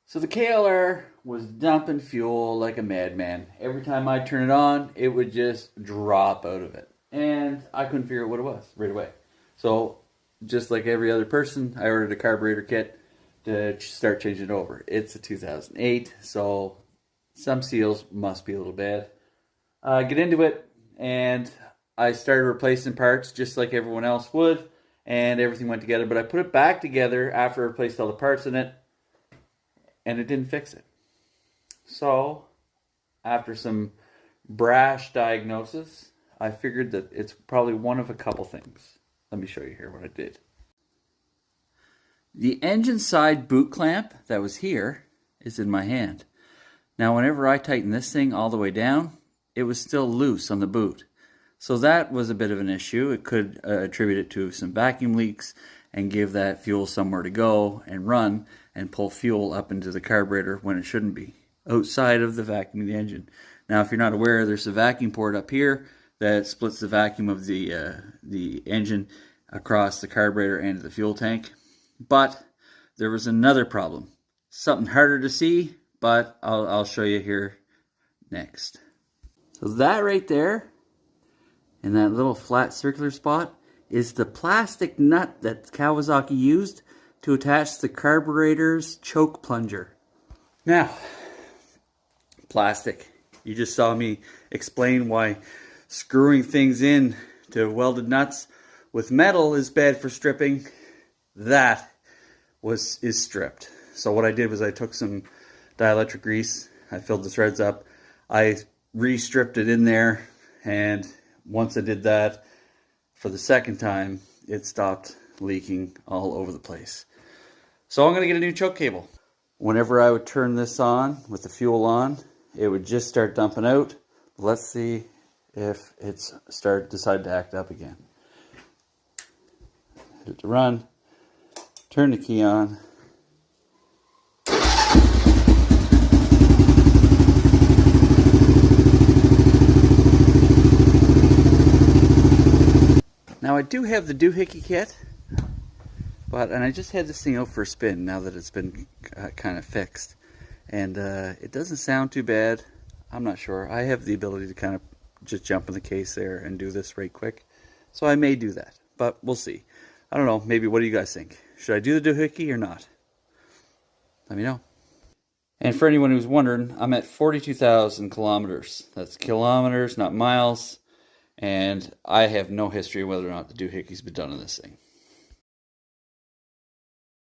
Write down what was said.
So the KLR was dumping fuel like a madman. Every time I turn it on, it would just drop out of it. And I couldn't figure out what it was right away. So just like every other person, I ordered a carburetor kit to start changing it over. It's a 2008, so some seals must be a little bad. I get into it, and I started replacing parts just like everyone else would, and everything went together. But I put it back together after I replaced all the parts in it, and it didn't fix it. So, after some brash diagnosis, I figured that it's probably one of a couple things. Let me show you here what I did. The engine side boot clamp that was here is in my hand. Now, whenever I tighten this thing all the way down, it was still loose on the boot. So that was a bit of an issue. It could attribute it to some vacuum leaks and give that fuel somewhere to go and run and pull fuel up into the carburetor when it shouldn't be, outside of the vacuum of the engine. Now, if you're not aware, there's a vacuum port up here that splits the vacuum of the engine across the carburetor and the fuel tank. But there was another problem. Something harder to see, but I'll show you here next. So that right there, in that little flat circular spot, is the plastic nut that Kawasaki used to attach the carburetor's choke plunger. Now, plastic. You just saw me explain why screwing things in to welded nuts with metal is bad for stripping. That is stripped. So what I did was I took some dielectric grease, I filled the threads up, I re-stripped it in there, and once I did that, for the second time, it stopped leaking all over the place. So I'm going to get a new choke cable. Whenever I would turn this on with the fuel on, it would just start dumping out. Let's see if it's decide to act up again. Hit it to run, turn the key on. Now I do have the doohickey kit, and I just had this thing out for a spin now that it's been kind of fixed, and it doesn't sound too bad. I'm not sure. I have the ability to kind of just jump in the case there and do this right quick, so I may do that, but we'll see. I don't know. Maybe. What do you guys think? Should I do the doohickey or not? Let me know. And for anyone who's wondering, I'm at 42,000 kilometers. That's kilometers, not miles. And I have no history of whether or not the doohickey's been done on this thing.